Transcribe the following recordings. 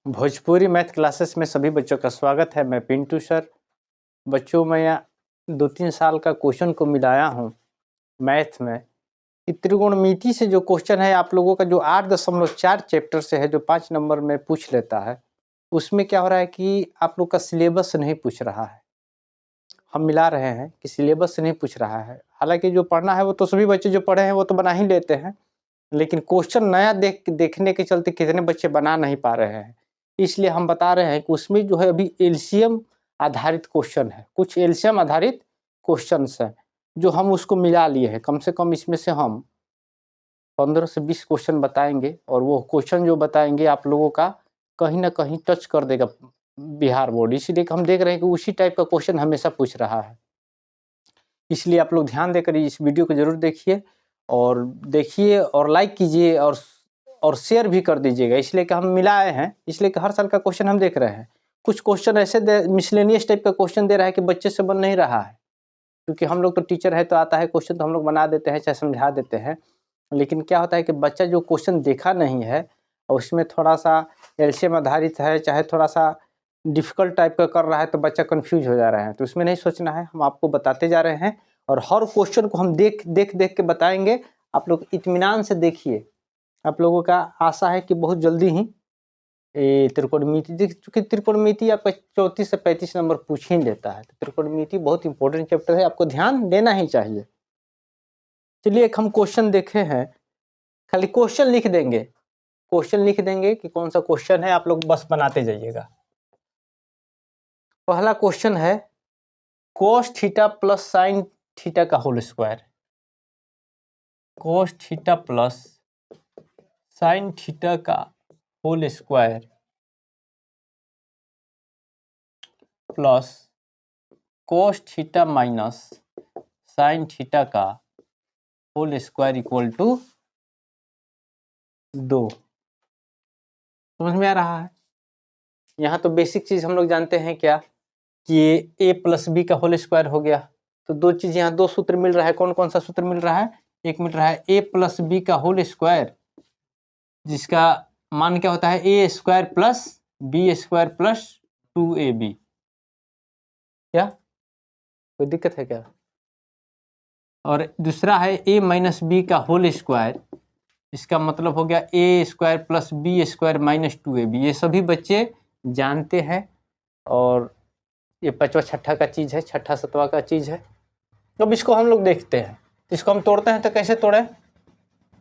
Bhojpuri math classes में सभी बच्चों का स्वागत है। मैं पिंटू सर। बच्चों, मैं यहाँ 2-3 साल का क्वेश्चन को मिलाया हूँ मैथ में कि त्रिकोणमिति से जो क्वेश्चन है आप लोगों का जो 8.4 चैप्टर से है, जो 5 नंबर में पूछ लेता है, उसमें क्या हो रहा है कि आप लोग का सिलेबस नहीं पूछ रहा है। हम मिला रहे हैं कि सिलेबस से नहीं पूछ रहा है। हालांकि जो पढ़ना है वो तो सभी बच्चे जो पढ़े हैं वो तो बना ही लेते हैं, लेकिन क्वेश्चन नया देखने के चलते कितने बच्चे बना नहीं पा रहे हैं। इसलिए हम बता रहे हैं कि उसमें जो है अभी एलसीएम आधारित क्वेश्चन है, कुछ एलसीएम आधारित क्वेश्चंस हैं जो हम उसको मिला लिए हैं। कम से कम इसमें से हम 15 से 20 क्वेश्चन बताएंगे और वो क्वेश्चन जो बताएंगे आप लोगों का कहीं ना कहीं टच कर देगा बिहार बोर्ड। इसीलिए हम देख रहे हैं कि उसी टाइप का क्वेश्चन हमेशा पूछ रहा है। इसलिए आप लोग ध्यान देकर इस वीडियो को जरूर देखिए और लाइक कीजिए और शेयर भी कर दीजिएगा। इसलिए कि हम मिलाए हैं, इसलिए कि हर साल का क्वेश्चन हम देख रहे हैं। कुछ क्वेश्चन ऐसे मिसलेनियस टाइप का क्वेश्चन दे रहा है कि बच्चे से बन नहीं रहा है, क्योंकि हम लोग तो टीचर है तो आता है क्वेश्चन तो हम लोग बना देते हैं, चाहे समझा देते हैं। लेकिन क्या होता है कि बच्चा जो क्वेश्चन देखा नहीं है और उसमें थोड़ा सा एलसीएम आधारित है, चाहे थोड़ा सा डिफिकल्ट टाइप का कर रहा है, तो बच्चा कंफ्यूज हो जा रहा है। तो उसमें नहीं सोचना है, हम आपको बताते जा रहे हैं और हर क्वेश्चन को हम देख के बताएंगे। आप लोग इत्मीनान से देखिए। आप लोगों का आशा है कि बहुत जल्दी ही त्रिकोणमिति, चूँकि त्रिकोणमिति आपका 34 से 35 नंबर पूछ ही लेता है, तो त्रिकोणमिति बहुत इंपॉर्टेंट चैप्टर है, आपको ध्यान देना ही चाहिए। चलिए एक हम क्वेश्चन देखे हैं, खाली क्वेश्चन लिख देंगे कि कौन सा क्वेश्चन है, आप लोग बस बनाते जाइएगा। पहला क्वेश्चन है cos theta plus sine theta का whole square. cos theta plus sine theta का whole square plus cos theta minus sine theta का होल स्क्वायर इक्वल टू 2। समझ में आ रहा है? यहाँ तो बेसिक चीज हम लोग जानते हैं क्या, कि ये a प्लस बी का होल स्क्वायर हो गया। तो दो चीज, यहाँ दो सूत्र मिल रहा है। कौन कौन सा सूत्र मिल रहा है? एक मिल रहा है a प्लस बी का होल स्क्वायर, जिसका मान क्या होता है, A square plus B square plus 2ab। क्या कोई दिक्कत है क्या? और दूसरा है a माइनस बी का होल स्क्वायर, इसका मतलब हो गया A square plus B square minus 2ab। ये सभी बच्चे जानते हैं और ये 5वां 6ठा का चीज़ है, 6ठा 7वां का चीज़ है। अब इसको हम लोग देखते हैं, इसको हम तोड़ते हैं तो कैसे तोड़ें?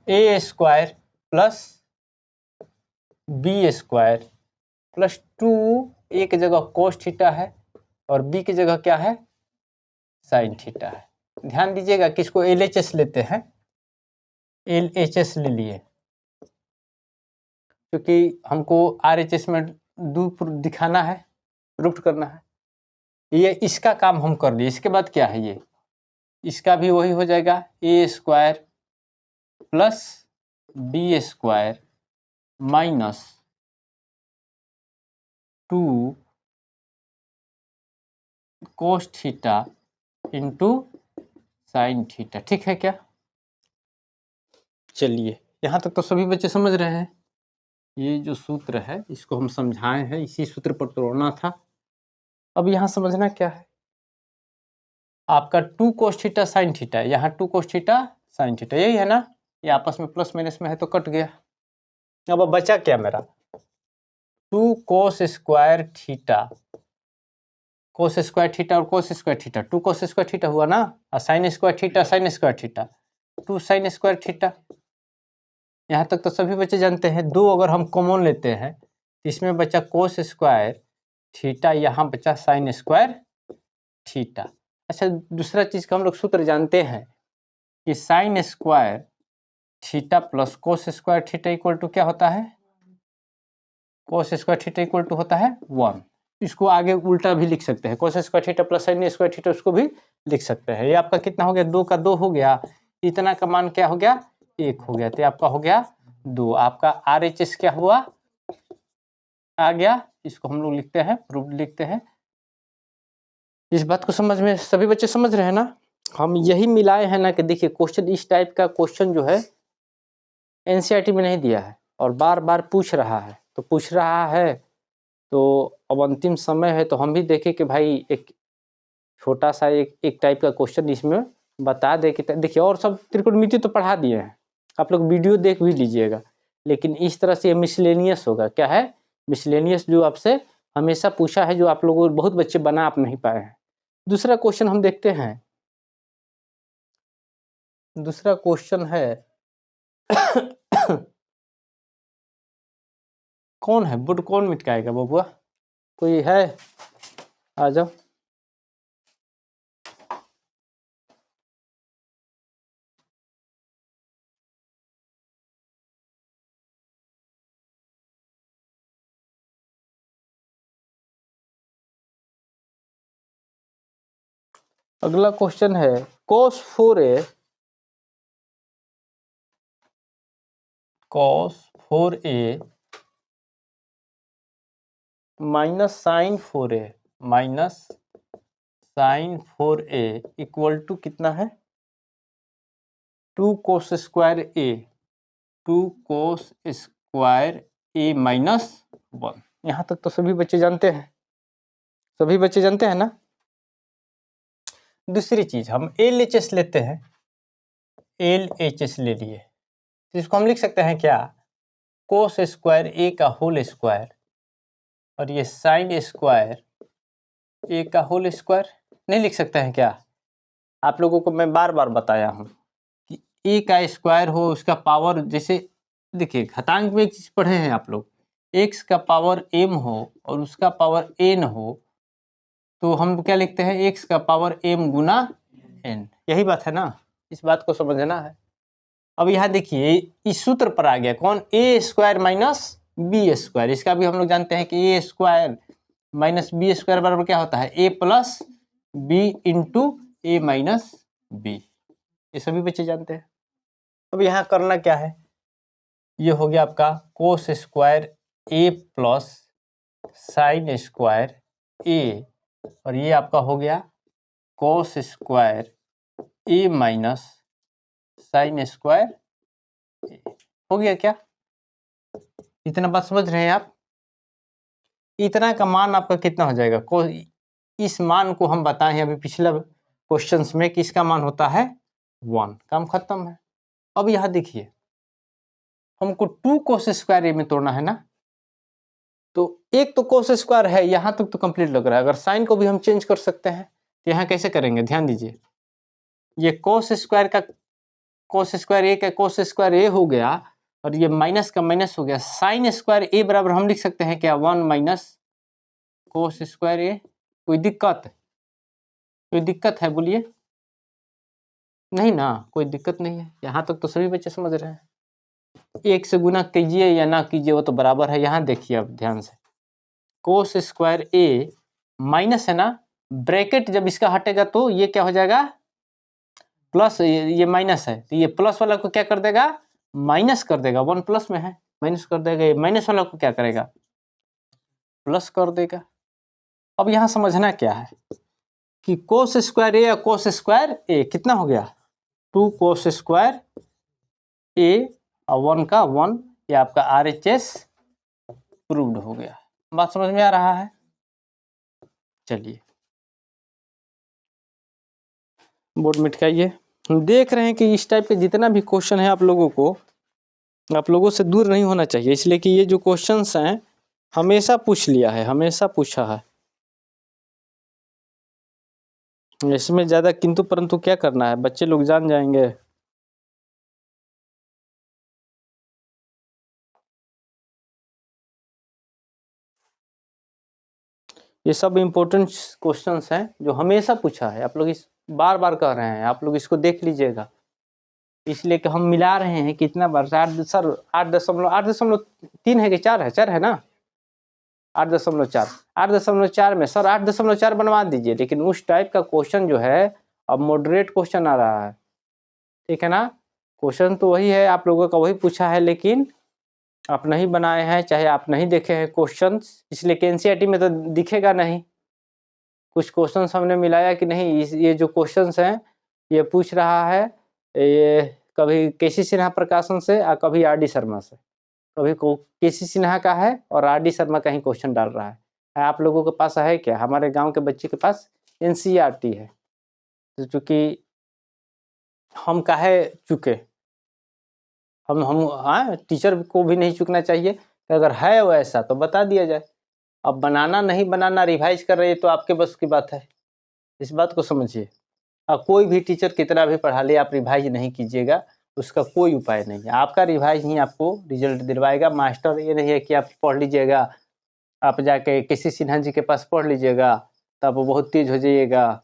A square plus B square plus 2, A की जगह कोस थीटा है और बी की जगह क्या है, साइन थीटा है। ध्यान दीजिएगा कि इसको LHS लेते हैं, LHS ले लिए, क्योंकि हमको RHS में दूर दिखाना है, प्रूफ करना है। ये इसका काम हम कर लिए। इसके बाद क्या है, ये इसका भी वही हो जाएगा, A square plus B square minus 2 cos theta into sine theta. ठीक है क्या? चलिए यहाँ तक तो सभी बच्चे समझ रहे हैं। ये जो सूत्र है इसको हम समझाए हैं, इसी सूत्र पर तोड़ना था। अब यहाँ समझना क्या है, आपका 2 कोस थीटा साइन थीटा, यहाँ 2 कोस थीटा साइन थीटा, यही है ना? ये आपस में प्लस माइनस में है तो कट गया। अब बचा क्या मेरा, 2 cos square theta, cos square theta और cos square theta, 2 cos square theta हुआ ना, और sine square theta sine square theta, 2 sine square theta. यहाँ तक तो सभी बच्चे जानते हैं। 2 अगर हम कॉमन लेते हैं तो इसमें बचा कोस स्क्वायर थीटा, यहाँ बचा साइन स्क्वायर थीटा। अच्छा, दूसरा चीज का हम लोग सूत्र जानते हैं कि sine square theta plus cos square theta equal to क्या होता है, cos square theta equal to होता है 1। इसको आगे उल्टा भी लिख सकते हैं, कोस square theta plus sign square theta, उसको भी लिख सकते हैं। ये आपका कितना हो गया, 2 का 2 हो गया, इतना का मान क्या हो गया, 1 हो गया, तो आपका हो गया 2। आपका RHS क्या हुआ, आ गया। इसको हम लोग लिखते हैं, प्रूफ लिखते हैं। इस बात को समझ में सभी बच्चे समझ रहे हैं ना? हम यही मिलाए हैं ना कि देखिए क्वेश्चन इस टाइप का क्वेश्चन जो है NCERT में नहीं दिया है और बार बार पूछ रहा है। तो पूछ रहा है तो अब अंतिम समय है, तो हम भी देखें कि भाई एक छोटा सा एक टाइप का क्वेश्चन इसमें बता दे कि देखिए, और सब त्रिकोणमिति तो पढ़ा दिए हैं, आप लोग वीडियो देख भी लीजिएगा, लेकिन इस तरह से ये मिसलेनियस होगा। क्या है? मिसलेनियस, जो आपसे हमेशा पूछा है, जो आप लोगों को बहुत बच्चे बना आप नहीं पाए हैं। दूसरा क्वेश्चन हम देखते हैं। दूसरा क्वेश्चन है कौन है बुड, कौन मिटकाएगा बबुआ? कोई है? आ जाओ। अगला क्वेश्चन है cos 4a minus sine 4a minus sine 4a equal to कितना है? 2 cos square a, 2 cos square a minus 1। यहाँ तक तो सभी बच्चे जानते हैं, सभी बच्चे जानते हैं ना। दूसरी चीज हम LHS लेते हैं, LHS ले लिए, तो इसको हम लिख सकते हैं क्या? कोस स्क्वायर ए का होल स्क्वायर और ये साइन स्क्वायर ए का होल स्क्वायर। नहीं लिख सकते हैं क्या? आप लोगों को मैं बार बार बताया हूं कि ए का स्क्वायर हो, उसका पावर, जैसे देखिए घातांक में एक चीज पढ़े हैं आप लोग, एक्स का पावर m हो और उसका पावर n हो, तो हम क्या लिखते हैं? एक्स का पावर m गुना n। यही बात है ना, इस बात को समझना है। अब यहाँ देखिए इस सूत्र पर आ गया कौन? ए स्क्वायर माइनस बी स्क्वायर। इसका भी हम लोग जानते हैं कि ए स्क्वायर माइनस बी स्क्वायर बराबर क्या होता है? A plus B into A minus B. ये सभी बच्चे जानते हैं। अब यहाँ करना क्या है? ये हो गया आपका कोस square A plus sign square ए, और ये आपका हो गया कोस स्क्वायर ए माइनस साइन स्क्वायर। हो गया क्या? इतना बात समझ रहे हैं आप? इतना का मान आपका कितना हो जाएगा? इस मान को हम बताए हैं अभी पिछला क्वेश्चंस में कि इसका मान होता है 1। काम खत्म है। अब यहां देखिए हमको 2 कोस स्क्वायर ए में तोड़ना है ना, तो एक तो कोस स्क्वायर है, यहां तक तो कंप्लीट लग रहा है। अगर साइन को भी हम चेंज कर सकते हैं तो यहाँ कैसे करेंगे? ध्यान दीजिए, ये कोस स्क्वायर का कोस स्क्वायर ए का कोस स्क्वायर ए हो गया और ये माइनस का माइनस हो गया। साइन स्क्वायर ए बराबर हम लिख सकते हैं क्या? 1 माइनस कोस स्क्वायर ए। कोई दिक्कत? कोई दिक्कत है? बोलिए। नहीं ना, कोई दिक्कत नहीं है। यहाँ तक तो सभी बच्चे समझ रहे हैं। एक से गुना कीजिए या ना कीजिए वो तो बराबर है। यहाँ देखिए अब ध्यान से, कोस स्क्वायर ए माइनस है ना, ब्रैकेट जब इसका हटेगा तो ये क्या हो जाएगा? प्लस। ये माइनस है तो ये प्लस वाला को क्या कर देगा? माइनस कर देगा। 1 प्लस में है, माइनस कर देगा। ये माइनस वाला को क्या करेगा? प्लस कर देगा। अब यहाँ समझना क्या है कि कोस स्क्वायर ए या कोस स्क्वायर ए कितना हो गया? 2 कोस स्क्वायर ए और 1 का 1। ये आपका RHS प्रूव्ड हो गया। बात समझ में आ रहा है? चलिए बोर्ड मिटाइए। हम देख रहे हैं कि इस टाइप के जितना भी क्वेश्चन है आप लोगों से दूर नहीं होना चाहिए, इसलिए कि ये जो क्वेश्चंस हैं हमेशा पूछ लिया है, हमेशा पूछा है। इसमें ज्यादा किंतु परंतु क्या करना है, बच्चे लोग जान जाएंगे। ये सब इम्पोर्टेंट क्वेश्चंस हैं जो हमेशा पूछा है। आप लोग इस बार बार कह रहे हैं, आप लोग इसको देख लीजिएगा। इसलिए कि हम मिला रहे हैं कितना बार? सर 8.3 है कि 4 है? 4 है ना, 8.4। 8.4 में सर 8.4 बनवा दीजिए, लेकिन उस टाइप का क्वेश्चन जो है अब मॉडरेट क्वेश्चन आ रहा है, ठीक है ना। क्वेश्चन तो वही है, आप लोगों का वही पूछा है, लेकिन आप नहीं बनाए हैं, चाहे आप नहीं देखे हैं क्वेश्चंस, इसलिए कि NCERT में तो दिखेगा नहीं। कुछ क्वेश्चंस हमने मिलाया कि नहीं, ये जो क्वेश्चंस हैं ये पूछ रहा है, ये कभी KC सिन्हा प्रकाशन से और कभी RD शर्मा से। कभी KC सिन्हा का है और RD शर्मा का ही क्वेश्चन डाल रहा है। आप लोगों के पास है क्या? हमारे गांव के बच्चे के पास एनसीईआरटी है। तो चूंकि हम काहे चूके, हम हाँ, टीचर को भी नहीं चूकना चाहिए कि अगर है वैसा तो बता दिया जाए। अब बनाना नहीं बनाना, रिवाइज कर रही है तो आपके बस की बात है, इस बात को समझिए। कोई भी टीचर कितना भी पढ़ा ले, आप रिवाइज नहीं कीजिएगा, उसका कोई उपाय नहीं है। आपका रिवाइज ही आपको रिजल्ट दिलवाएगा। मास्टर ये नहीं है कि आप पढ़ लीजिएगा, आप जाके किसी सिन्हा जी के पास पढ़ लीजिएगा तब वो बहुत तेज हो जाइएगा।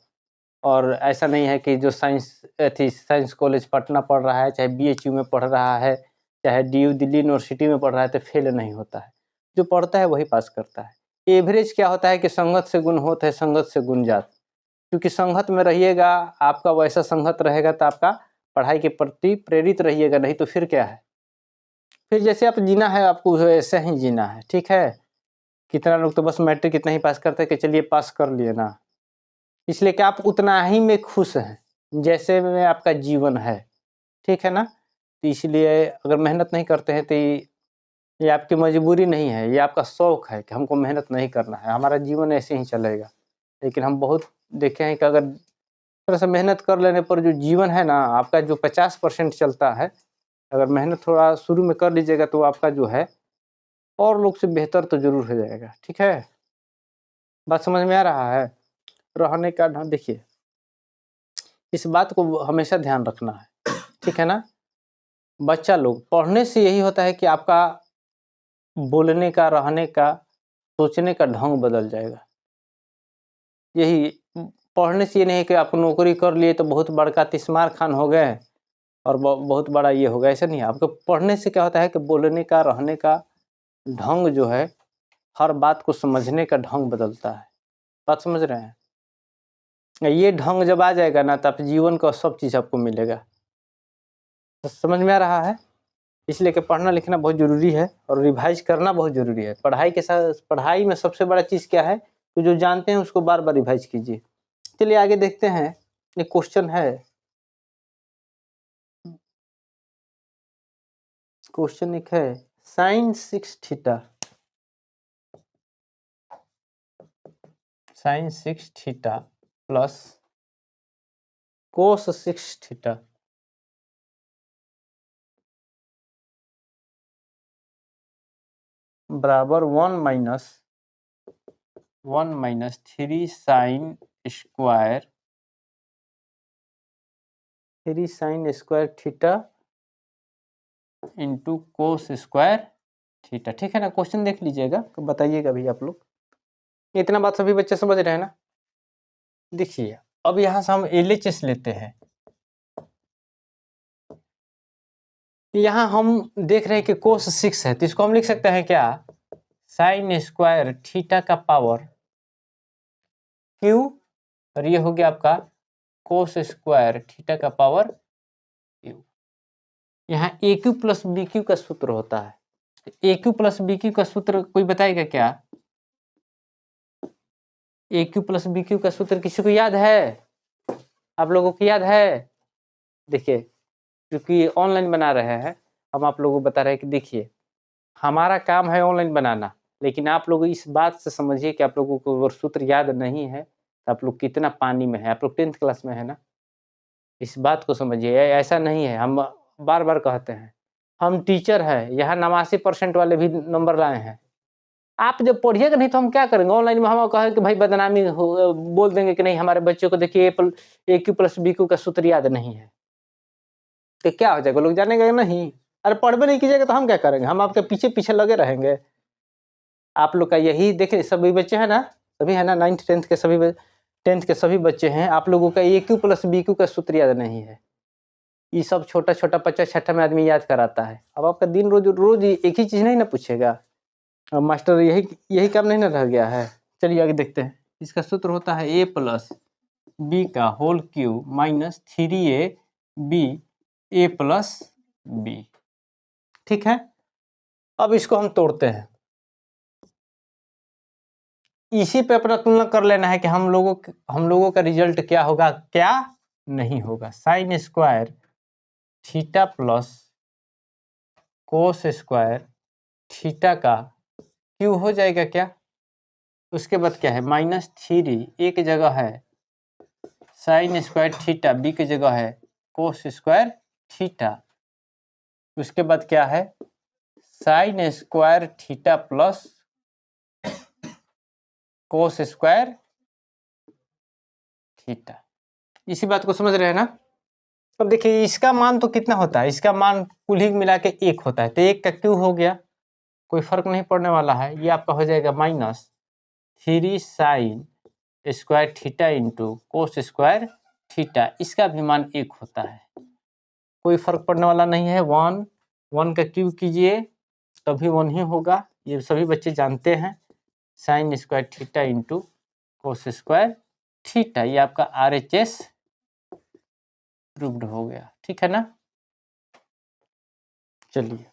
और ऐसा नहीं है कि जो साइंस कॉलेज पटना पढ़ रहा है, चाहे बीएचयू में पढ़ रहा है, चाहे डीयू दिल्ली यूनिवर्सिटी में पढ़ रहा है, तो फेल नहीं होता है। जो पढ़ता है वही पास करता है। एवरेज क्या होता है कि संगत से गुण होता है, संगत से गुण जात। क्योंकि संगत में रहिएगा, आपका वैसा संगत रहेगा तो आपका पढ़ाई के प्रति प्रेरित रहिएगा, नहीं तो फिर क्या है, फिर जैसे आप जीना है आपको वैसे ही जीना है। ठीक है, कितना लोग तो बस मैट्रिक इतना ही पास करते हैं कि चलिए पास कर लिए ना, इसलिए कि आप उतना ही में खुश हैं जैसे में आपका जीवन है। ठीक है ना, तो इसलिए अगर मेहनत नहीं करते हैं तो ये आपकी मजबूरी नहीं है, ये आपका शौक है कि हमको मेहनत नहीं करना है, हमारा जीवन ऐसे ही चलेगा। लेकिन हम बहुत देखे हैं कि अगर थोड़ा सा मेहनत कर लेने पर जो जीवन है ना आपका, जो 50% चलता है, अगर मेहनत थोड़ा शुरू में कर लीजिएगा तो आपका जो है और लोग से बेहतर तो जरूर हो जाएगा। ठीक है, बात समझ में आ रहा है? रहने का ढंग देखिए, इस बात को हमेशा ध्यान रखना है। ठीक है ना, बच्चा लोग पढ़ने से यही होता है कि आपका बोलने का, रहने का, सोचने का ढंग बदल जाएगा। यही पढ़ने से ये नहीं है कि आप नौकरी कर लिए तो बहुत बड़का तिस्मार खान हो गए और बहुत बड़ा ये होगा, ऐसा नहीं है। आपको पढ़ने से क्या होता है कि बोलने का, रहने का ढंग जो है, हर बात को समझने का ढंग बदलता है। बात समझ रहे हैं? ये ढंग जब आ जाएगा ना तब जीवन का सब चीज़ आपको मिलेगा। तो समझ में आ रहा है? इसलिए कि पढ़ना लिखना बहुत ज़रूरी है और रिवाइज करना बहुत ज़रूरी है। पढ़ाई के साथ, पढ़ाई में सबसे बड़ा चीज़ क्या है कि जो जानते हैं उसको बार बार रिवाइज कीजिए। चलिए आगे देखते हैं, एक क्वेश्चन है, क्वेश्चन एक है sine 6 theta, sine 6 theta plus cos 6 theta बराबर 1 minus 3 sine square, 3 sine square theta into cos square theta. ठीक है ना, क्वेश्चन देख लीजिएगा, बताइएगा भी आप लोग। इतना बात सभी बच्चे समझ रहे हैं ना? देखिए अब यहां से हम LHS लेते हैं। यहां हम देख रहे हैं कि कोस 6 है, तो इसको हम लिख सकते हैं क्या, साइन स्क्वायर थीटा का पावर क्यू, और ये हो गया आपका कोस स्क्वायर थीटा का पावर क्यू। यहाँ ए क्यू प्लस बी क्यू का सूत्र होता है। ए क्यू प्लस बी क्यू का सूत्र कोई बताएगा क्या? ए क्यू प्लस बी क्यू का सूत्र किसी को याद है? आप लोगों को याद है? देखिए, क्योंकि ऑनलाइन बना रहे हैं, हम आप लोगों को बता रहे हैं कि देखिए हमारा काम है ऑनलाइन बनाना, लेकिन आप लोग इस बात से समझिए कि आप लोगों को अगर सूत्र याद नहीं है तो आप लोग कितना पानी में है। आप लोग 10th क्लास में है ना, इस बात को समझिए। ऐसा नहीं है, हम बार बार कहते हैं हम टीचर हैं, यहाँ 89% वाले भी नंबर लाए हैं। आप जब पढ़िएगा नहीं तो हम क्या करेंगे? ऑनलाइन में हम कहें कि भाई बदनामी हो, बोल देंगे कि नहीं हमारे बच्चों को देखिए ए क्यू प्लस बी क्यू का सूत्र याद नहीं है, तो क्या हो जाएगा? लोग जानेंगे नहीं। अरे पढ़वे नहीं कीजिएगा तो हम क्या करेंगे? हम आपके पीछे पीछे लगे रहेंगे। आप लोग का यही देखिए, सभी बच्चे हैं ना, सभी है ना, 9th 10th के सभी 10th के सभी बच्चे हैं। आप लोगों का ए क्यू प्लस बी क्यू का सूत्र याद नहीं है। ये सब छोटा छोटा बच्चा छठा में आदमी याद कराता है। अब आपका दिन रोज रोज एक ही चीज नहीं ना पूछेगा। अब मास्टर यही यही काम नहीं ना रह गया है। चलिए आगे देखते हैं। इसका सूत्र होता है ए प्लस बी का whole cube minus 3a B A plus B. ठीक है, अब इसको हम तोड़ते हैं, इसी पे अपना तुलना कर लेना है कि हम लोगों का रिजल्ट क्या होगा, क्या नहीं होगा। Sign square theta plus cos square theta का क्यू हो जाएगा क्या? उसके बाद क्या है -3, ए की जगह है साइन स्क्वायर थीटा, बी की जगह है कोस स्क्वायर थीटा। उसके बाद क्या है sine square theta plus cos square theta. इसी बात को समझ रहे हैं ना। अब देखिए इसका मान तो कितना होता है, इसका मान कुल ही मिला के 1 होता है, तो 1 का क्यों हो गया, कोई फर्क नहीं पड़ने वाला है। ये आपका हो जाएगा -3 sine square theta into cos square theta. इसका भी मान 1 होता है, कोई फर्क पड़ने वाला नहीं है। 1 का क्यूब कीजिए तभी 1 ही होगा, ये सभी बच्चे जानते हैं। Sign square theta into cos square theta, ये आपका RHS प्रूव्ड हो गया, ठीक है ना। चलिए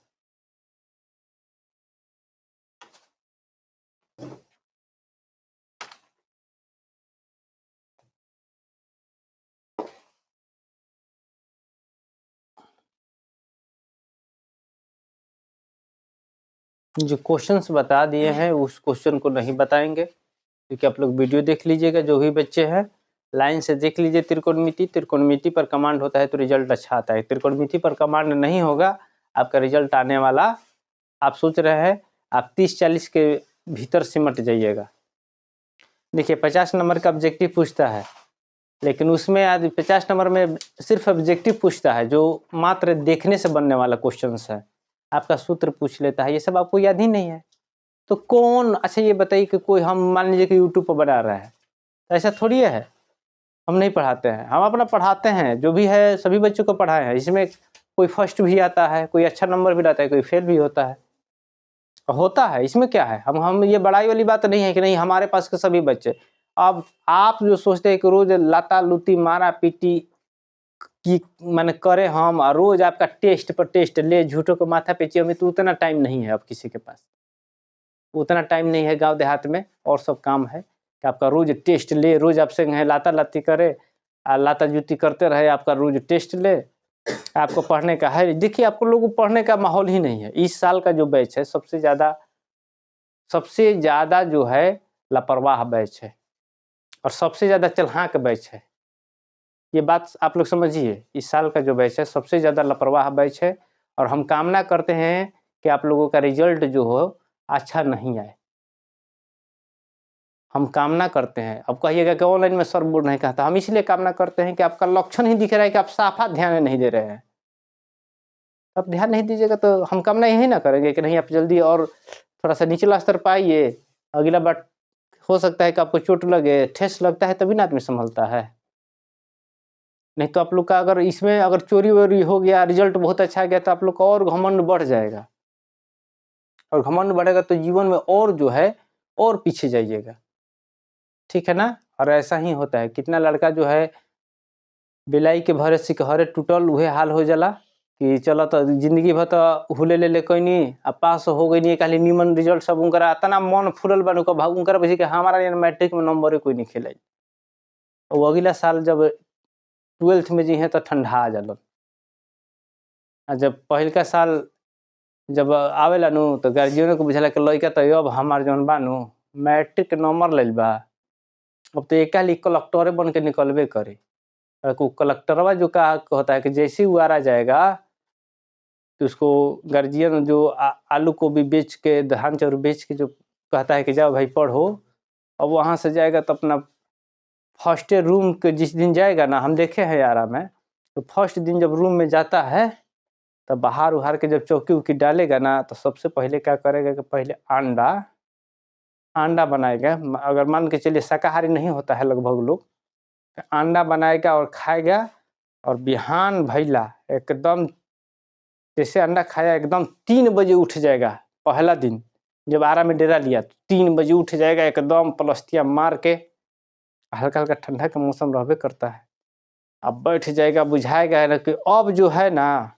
जो क्वेश्चंस बता दिए हैं उस क्वेश्चन को नहीं बताएंगे, क्योंकि आप लोग वीडियो देख लीजिएगा। जो भी बच्चे हैं लाइन से देख लीजिए। त्रिकोणमिति पर कमांड होता है तो रिजल्ट अच्छा आता है। त्रिकोणमिति पर कमांड नहीं होगा आपका रिजल्ट आने वाला, आप सोच रहे हैं आप 30-40 के भीतर सिमट जाइएगा। देखिए 50 नंबर का ऑब्जेक्टिव पूछता है, लेकिन उसमें आज 50 नंबर में सिर्फ ऑब्जेक्टिव पूछता है, जो मात्र देखने से बनने वाला क्वेश्चन है। आपका सूत्र पूछ लेता है, ये सब आपको याद ही नहीं है तो कौन। अच्छा ये बताइए कि कोई हम मान लीजिए कि यूट्यूब पर बना रहा है, तो ऐसा थोड़ी है हम नहीं पढ़ाते हैं, हम अपना पढ़ाते हैं। जो भी है सभी बच्चों को पढ़ाए हैं, इसमें कोई फर्स्ट भी आता है, कोई अच्छा नंबर भी आता है, कोई फेल भी होता है, इसमें क्या है। हम ये बड़ाई वाली बात नहीं है कि नहीं हमारे पास के सभी बच्चे। अब आप जो सोचते हैं कि रोज लाता लूती मारा पीटी की मैंने करे हम, और रोज आपका टेस्ट पर टेस्ट ले झूठों को माथा पे चाहिए, तो उतना टाइम नहीं है अब किसी के पास, उतना टाइम नहीं है गांव देहात में। और सब काम है कि आपका रोज टेस्ट ले, रोज आपसे लाता लाती करे, लाता जूती करते रहे, आपका रोज टेस्ट ले। आपको पढ़ने का है, देखिए आपको लोगों को पढ़ने का माहौल ही नहीं है। इस साल का जो बैच है सबसे ज्यादा जो है लापरवाह बैच है, और सबसे ज्यादा चलहाक बैच है। ये बात आप लोग समझिए, इस साल का जो बैच है सबसे ज्यादा लापरवाह बैच है। और हम कामना करते हैं कि आप लोगों का रिजल्ट जो हो अच्छा नहीं आए, हम कामना करते हैं। अब कहिएगा कि ऑनलाइन में सर बोर्ड नहीं कहता, हम इसलिए कामना करते हैं कि आपका लक्षण ही दिख रहा है कि आप साफा ध्यान नहीं दे रहे हैं। आप ध्यान नहीं दीजिएगा तो हम कामना यही ना करेंगे कि नहीं आप जल्दी और थोड़ा सा निचला स्तर पाइए, अगला बार हो सकता है कि आपको चोट लगे, ठेस लगता है तभी ना आदमी संभलता है। नहीं तो आप लोग का अगर इसमें अगर चोरी वोरी हो गया, रिजल्ट बहुत अच्छा गया, तो आप लोग का और घमंड बढ़ जाएगा, और घमंड बढ़ेगा तो जीवन में और जो है और पीछे जाइएगा, ठीक है ना। और ऐसा ही होता है, कितना लड़का जो है बिलाई के भरे सिकहरे टूटल उहे हाल हो जाला कि चलो तो जिंदगी भर तो हुले ले कोई नहीं, अब पास हो गई नहीं खाली निमन रिजल्ट सब उनका इतना मन फुरल बन भाग उनका बची कि हमारा मैट्रिक में नंबर कोई नहीं खेलाई। वो अगला साल जब 12th में जी हैं तो ठंडा आ जालन, जब पहिलका साल जब आवेला नु तो गार्जियनों को बुझाला कि लड़का तो अब हमार जौन बानू मैट्रिक के नंबर लेल बा, अब तो एक कलेक्टरे बन के निकलबे करे। कलेक्टरवा जो का होता है कि जैसे ही वो आ जाएगा तो उसको गार्जियन जो आलू को भी बेच के धान चाउर बेच के जो कहता है कि जाओ भाई पढ़ो, अब वहाँ से जाएगा तो अपना फर्स्ट रूम के जिस दिन जाएगा ना, हम देखे हैं यारा में, तो फर्स्ट दिन जब रूम में जाता है तो बाहर उहार के जब चौकी उकी डालेगा ना, तो सबसे पहले क्या करेगा कि पहले अंडा बनाएगा। अगर मान के चलिए शाकाहारी नहीं होता है लगभग लोग, अंडा बनाएगा और खाएगा, और बिहान भैला एकदम जैसे अंडा खाया एकदम 3 बजे उठ जाएगा। पहला दिन जब आरा में डेरा लिया तो 3 बजे उठ जाएगा एकदम पलस्तिया मार के, हल्का हल्का ठंडा का मौसम रहबे करता है। अब बैठ जाएगा, बुझाएगा ना कि अब जो है ना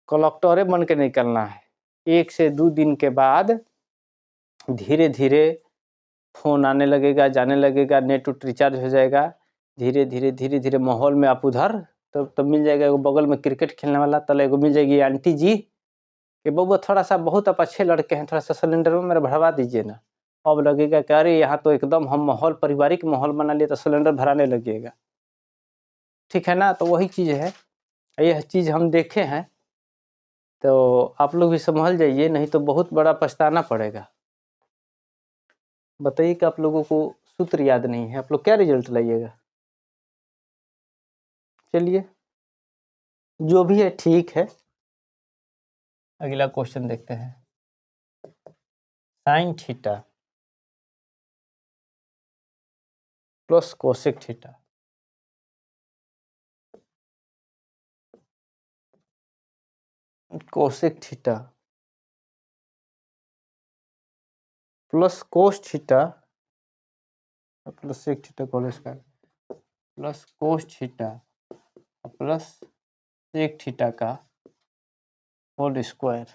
कलेक्टरे बन के निकलना है। 1 से 2 दिन के बाद धीरे धीरे फोन आने लगेगा, जाने लगेगा, नेट उट रिचार्ज हो जाएगा, धीरे धीरे माहौल में आप उधर तब मिल जाएगा। एगो बगल में क्रिकेट खेलने वाला, तल एगो मिल जाएगी आंटी जी कि बबुआ थोड़ा सा बहुत आप अच्छे लड़के हैं, थोड़ा सा सिलेंडर में मेरा भरवा दीजिए ना। अब लगेगा कि अरे यहाँ तो एकदम हम माहौल पारिवारिक माहौल बना लिए तो सिलेंडर भराने लगेगा, ठीक है ना। तो वही चीज़ है, यह चीज़ हम देखे हैं, तो आप लोग भी संभल जाइए, नहीं तो बहुत बड़ा पछताना पड़ेगा। बताइए कि आप लोगों को सूत्र याद नहीं है, आप लोग क्या रिजल्ट लाइएगा। चलिए जो भी है ठीक है, अगला क्वेश्चन देखते हैं। Sine theta plus cosec theta cosec theta plus cos theta plus sec theta का whole square plus cos theta plus sec theta का होल स्क्वायर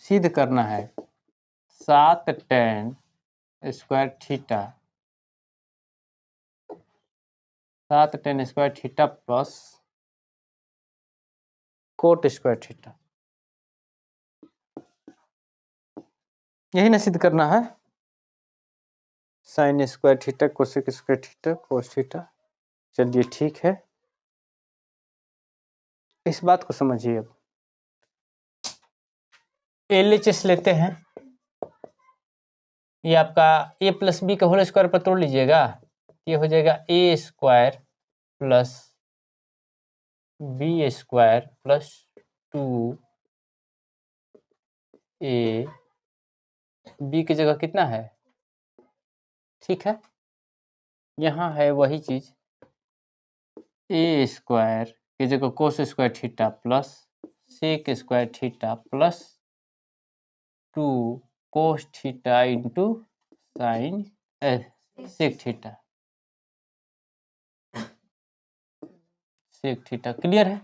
सिद्ध करना है 7 tan square theta 7 tan square theta plus cot square theta, यही ना सिद्ध करना है। Sine square theta cosec square theta cos theta. चलिए ठीक है, इस बात को समझिए। अब LHS लेते हैं, ये आपका a प्लस बी का होल स्क्वायर पर तोड़ लीजिएगा, ये हो जाएगा a square plus B square plus 2a, b की जगह कितना है, ठीक है। यहाँ है वही चीज, a स्क्वायर की जगह cos square theta plus sec square theta plus 2 cos theta into sine sec theta, sec theta. Clear है।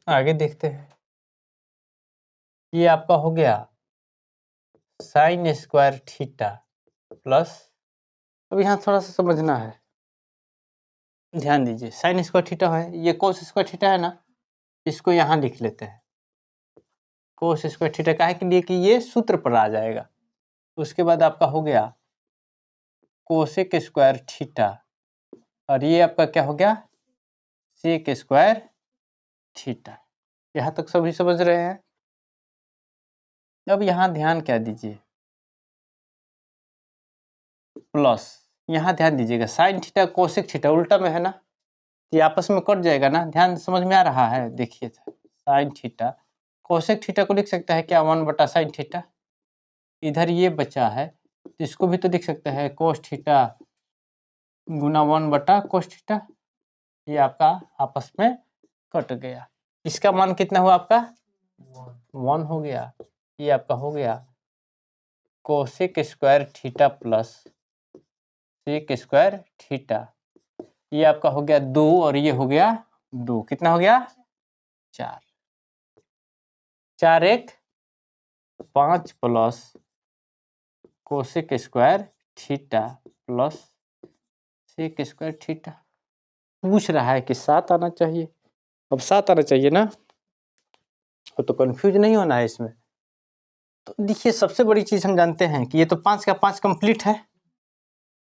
आगे देखते हैं, ये आपका हो गया साइन स्क्वायर थीटा प्लस, अब यहाँ थोड़ा सा समझना है, ध्यान दीजिए। साइन स्क्वायर थीटा है, ये कोस स्क्वायर थीटा है ना, इसको यहाँ लिख लेते हैं कोस स्क्वायर थीटा, काहे के लिए कि ये सूत्र पर आ जाएगा। उसके बाद आपका हो गया कोसेक स्क्वायर थीटा, और ये आपका क्या हो गया सेक स्क्वायर थीटा। यहाँ तक सभी समझ रहे हैं। अब यहाँ ध्यान क्या दीजिए, प्लस यहाँ ध्यान दीजिएगा, साइन थीटा कोसेक थीटा उल्टा में है ना, ये आपस में कट जाएगा ना, ध्यान समझ में आ रहा है। देखिए साइन थीटा कोसेक थीटा को लिख सकता है क्या 1/साइन थीटा, इधर ये बचा है, इसको भी तो लिख सकते हैं कोस थीटा गुना 1/कोस थीटा। ये आपका आपस में कट गया, इसका मान कितना हुआ आपका 1 हो गया। ये आपका हो गया cosec square theta plus sec square theta, ये आपका हो गया 2 और ये हो गया 2, कितना हो गया 4, 4 1 5 plus cosec square theta plus sec square theta. पूछ रहा है कि 7 आना चाहिए, अब 7 आना चाहिए ना, तो कंफ्यूज नहीं होना है इसमें। तो देखिए सबसे बड़ी चीज हम जानते हैं कि ये तो 5 का 5 कंप्लीट है,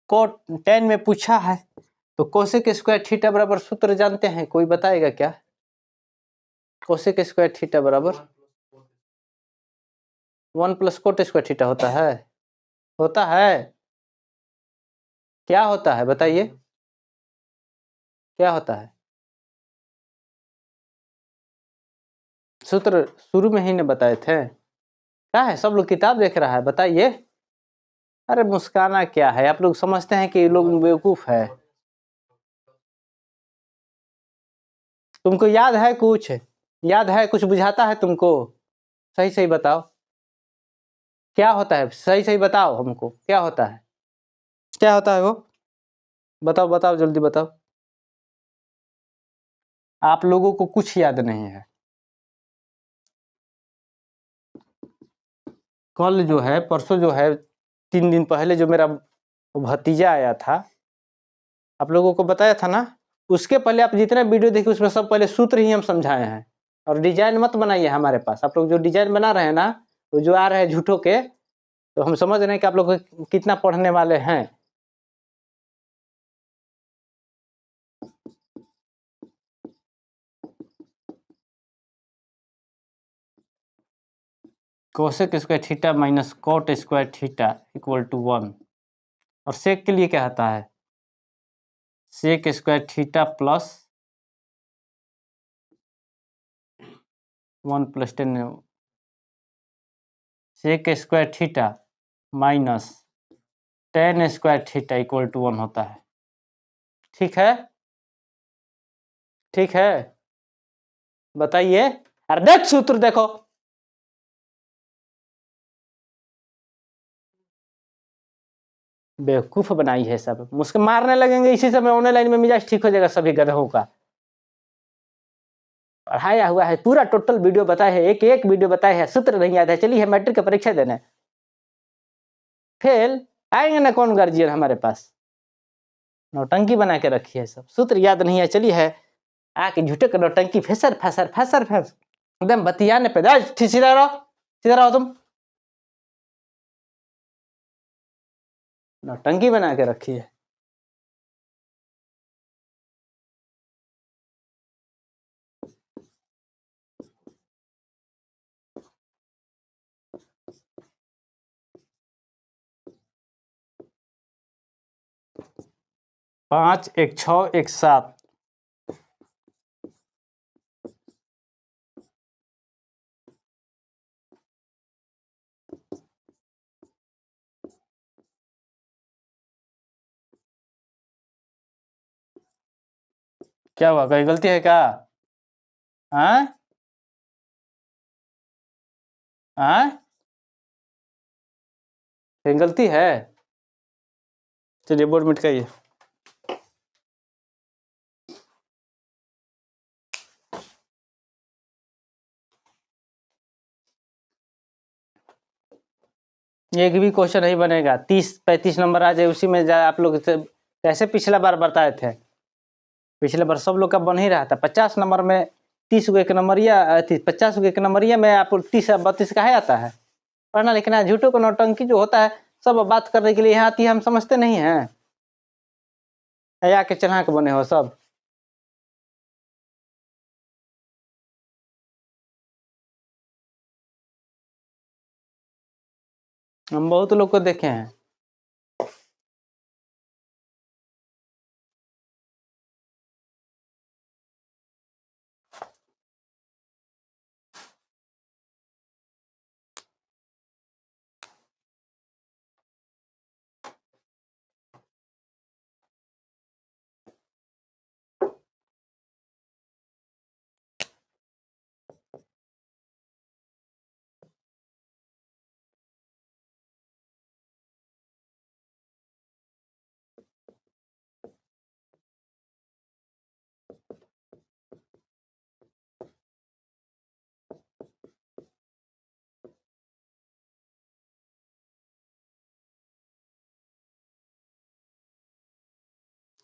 कोट 10 में पूछा है, तो कोसेक स्क्वायर थीटा बराबर सूत्र जानते हैं, कोई बताएगा क्या। कोसेक स्क्वायर थीटा बराबर 1 प्लस कोट स्क्वायर थीटा होता है, होता है, क्या होता है बताइए, क्या होता है। सूत्र शुरू में ही ने बताए थे, क्या है, सब लोग किताब देख रहा है, बताइए। अरे मुस्काना क्या है, आप लोग समझते हैं कि लोग बेवकूफ है। तुमको याद है कुछ, याद है कुछ बुझाता है तुमको, सही सही बताओ क्या होता है, सही सही बताओ हमको क्या होता है, क्या होता है वो, बताओ बताओ जल्दी बताओ। आप लोगों को कुछ याद नहीं है। कल जो है, परसों जो है, 3 दिन पहले जो मेरा भतीजा आया था, आप लोगों को बताया था ना, उसके पहले आप जितने वीडियो देखिए उसमें सब पहले सूत्र ही हम समझाए हैं। और डिजाइन मत बनाइए हमारे पास। आप लोग जो डिजाइन बना रहे हैं ना, वो जो आ रहे हैं झूठों के, तो हम समझ रहे हैं कि आप लोग कितना पढ़ने वाले हैं। Cosec square theta minus cot square theta equal to 1। और सेक के लिए क्या आता है? Sec square theta plus 1 + 10 sec square theta minus tan square theta equal to 1 होता है। ठीक है, ठीक है, बताइए। अरे देख सूत्र देखो, बेवकूफ बनाई है सब। मुझको मारने लगेंगे इसी समय, ऑनलाइन में मिजाज ठीक हो जाएगा सभी गधों का। पढ़ाया हुआ है पूरा, टोटल वीडियो बताए है, एक एक वीडियो बताए है, सूत्र नहीं याद है। चलिए मैट्रिक की परीक्षा देने फेल आएंगे ना कौन गार्जियन हमारे पास? नौटंकी बना के रखी है सब, सूत्र याद नहीं है। चलिए है आके झूठे का नौटंकी, फैसर फैसर फैसर फैसर एकदम बतियाने पे। सीधा रहो, सीधा रहो तुम। नौटंकी बना के रखी है। पाँच, एक 6, एक 7। क्या हुआ, कहीं गलती है क्या? हाँ हाँ, कहीं गलती है? चलिए बोर्ड मिटाइए। एक भी क्वेश्चन नहीं बनेगा। 30-35 नंबर आ जाए उसी में जाए। आप लोग कैसे पिछला बार बताए थे? पिछले बार सब लोग का बन ही रहा था। 50 नंबर में 30 को एक नंबरिया, 50 को एक नंबरिया में आपको 30-32 का है आता है। पढ़ना लिखना झूठों को नौटंकी जो होता है सब बात करने के लिए यहाँ आती है, हम समझते नहीं हैं। या के चढ़ा के बने हो सब। हम बहुत लोग को देखे हैं।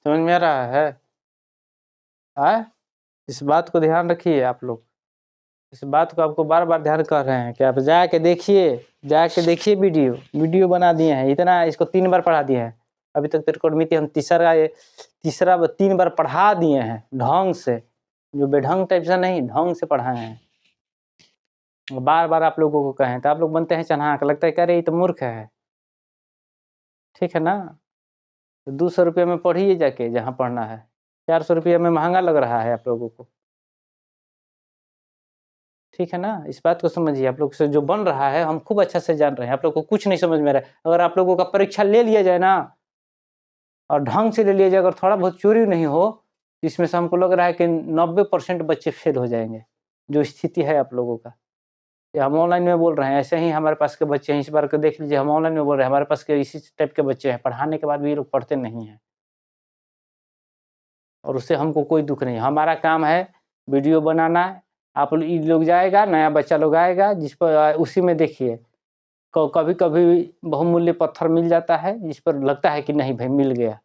समझ में आ रहा है? इस बात को ध्यान रखिए आप लोग। इस बात को आपको बार बार ध्यान कर रहे हैं कि आप जाके देखिए वीडियो बना दिए हैं। इतना इसको 3 बार पढ़ा दिए हैं। अभी तक त्रिकोणमिति हम तीसरा 3 बार पढ़ा दिए हैं ढंग से। जो बेढंग टाइप से नहीं, ढंग से पढ़ाए हैं। बार बार आप लोगों को कहें तो आप लोग बनते हैं चन्हाक, लगता है कि अरे ये तो मूर्ख है। ठीक है ना? तो 200 रुपये में पढ़िए जाके जहाँ पढ़ना है। 400 रुपये में महंगा लग रहा है आप लोगों को। ठीक है ना? इस बात को समझिए। आप लोग से जो बन रहा है हम खूब अच्छा से जान रहे हैं। आप लोग को कुछ नहीं समझ में आ रहा है। अगर आप लोगों का परीक्षा ले लिया जाए ना, और ढंग से ले लिया जाए, अगर थोड़ा बहुत चोरी नहीं हो, इसमें से हमको लग रहा है कि 90% बच्चे फेल हो जाएंगे। जो स्थिति है आप लोगों का, ये हम ऑनलाइन में बोल रहे हैं। ऐसे ही हमारे पास के बच्चे हैं, इस बार को देख लीजिए। हम ऑनलाइन में बोल रहे हैं, हमारे पास के इसी टाइप के बच्चे हैं। पढ़ाने के बाद भी ये लोग पढ़ते नहीं हैं, और उससे हमको कोई दुख नहीं। हमारा काम है वीडियो बनाना। आप लोग जाएगा, नया बच्चा लोग आएगा, जिस पर उसी में देखिए कभी कभी बहुमूल्य पत्थर मिल जाता है, जिस पर लगता है कि नहीं भाई मिल गया।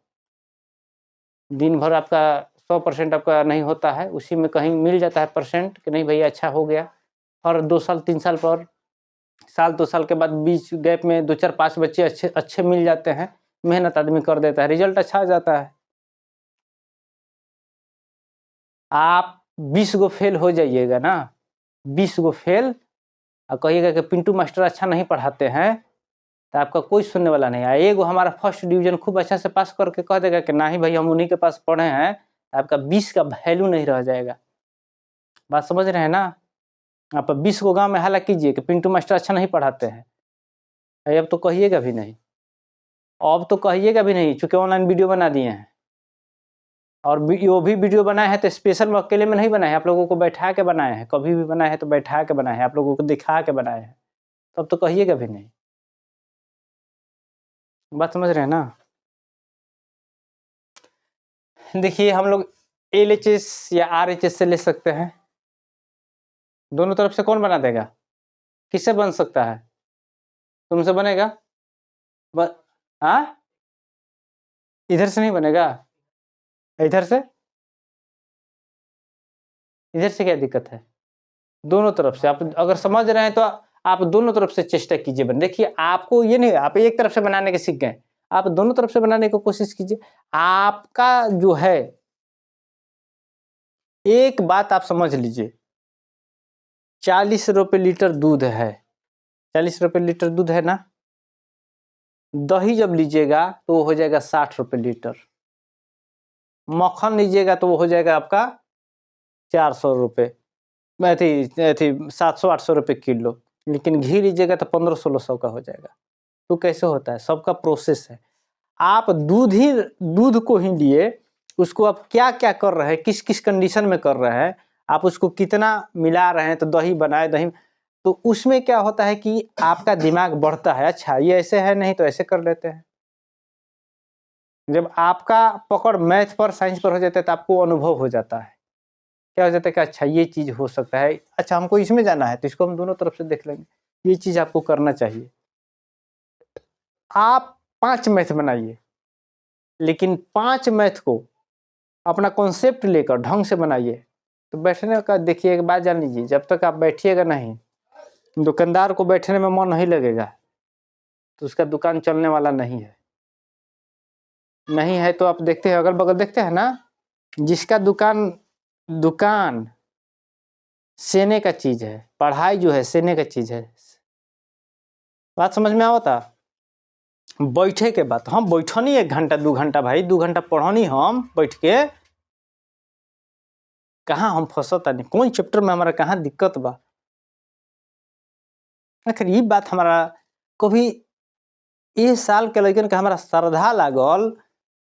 दिन भर आपका 100% आपका नहीं होता है, उसी में कहीं मिल जाता है परसेंट कि नहीं भैया अच्छा हो गया। और 2 साल 3 साल पर, साल 2 साल के बाद बीच गैप में 2 4 5 बच्चे अच्छे मिल जाते हैं, मेहनत आदमी कर देता है, रिजल्ट अच्छा आ जाता है। आप 20 गो फेल हो जाइएगा ना, 20 गो फेल, और कहिएगा कि पिंटू मास्टर अच्छा नहीं पढ़ाते हैं, तो आपका कोई सुनने वाला नहीं है। एगो हमारा फर्स्ट डिवीजन खूब अच्छा से पास करके कह देगा कि नहीं भाई हम उन्हीं के पास पढ़े हैं, तो आपका 20 का वैल्यू नहीं रह जाएगा। बात समझ रहे हैं ना? आप 20 गो गाँव में हल्ला कीजिए कि पिंटू मास्टर अच्छा नहीं पढ़ाते हैं, अब तो कहिएगा भी नहीं, अब तो कहिएगा भी नहीं, चूंकि ऑनलाइन वीडियो बना दिए हैं। और वो भी वीडियो बनाए हैं तो स्पेशल अकेले में नहीं बनाए हैं, आप लोगों को बैठा के बनाए हैं, कभी भी बनाए हैं तो बैठा के बनाए हैं, आप लोगों को दिखा के बनाए हैं, तब तो कहिएगा भी नहीं। बात समझ रहे हैं ना? देखिए हम लोग LHS या RHS से ले सकते हैं, दोनों तरफ से कौन बना देगा? किससे बन सकता है? तुमसे बनेगा? हाँ, इधर से नहीं बनेगा, इधर से? इधर से क्या दिक्कत है? दोनों तरफ से आप अगर समझ रहे हैं तो आप दोनों तरफ से चेष्टा कीजिए। देखिए आपको ये नहीं, आप एक तरफ से बनाने के सीख गए, आप दोनों तरफ से बनाने की कोशिश कीजिए। आपका जो है, एक बात आप समझ लीजिए, 40 रुपए लीटर दूध है, 40 रुपए लीटर दूध है ना, दही जब लीजिएगा तो वो हो जाएगा 60 रुपए लीटर, मक्खन लीजिएगा तो वो हो जाएगा आपका 400 रुपए, थी 700-800 रुपए किलो, लेकिन घी लीजिएगा तो 1500-1600 का हो जाएगा। तो कैसे होता है? सबका प्रोसेस है। आप दूध को ही लिए, उसको आप क्या क्या कर रहे हैं, किस किस कंडीशन में कर रहे हैं, आप उसको कितना मिला रहे हैं, तो दही बनाए, दही तो उसमें क्या होता है कि आपका दिमाग बढ़ता है, अच्छा ये ऐसे है, नहीं तो ऐसे कर लेते हैं। जब आपका पकड़ मैथ पर साइंस पर हो जाता है तो आपको अनुभव हो जाता है, क्या हो जाता है कि अच्छा ये चीज हो सकता है, अच्छा हमको इसमें जाना है तो इसको हम दोनों तरफ से देख लेंगे, ये चीज आपको करना चाहिए। आप 5 मैथ बनाइए, लेकिन 5 मैथ को अपना कॉन्सेप्ट लेकर ढंग से बनाइए, तो बैठने का देखिए एक बात जान लीजिए, जब तक आप बैठिएगा नहीं, दुकानदार को बैठने में मन नहीं लगेगा तो उसका दुकान चलने वाला नहीं है। नहीं है तो आप देखते हैं, अगल बगल देखते हैं ना, जिसका दुकान दुकान सेने का चीज है, पढ़ाई जो है सेने का चीज है। बात समझ में आवता? बैठे के बात, हम बैठनी 1 घंटा 2 घंटा भाई, 2 घंटा पढ़नी हम बैठ के, कहाँ हम फंसता नहीं, कौन चैप्टर में हमारा कहाँ दिक्कत बा। आखिर ये बात हमारा कभी इस साल के लड़कन के हमारा श्रद्धा लागल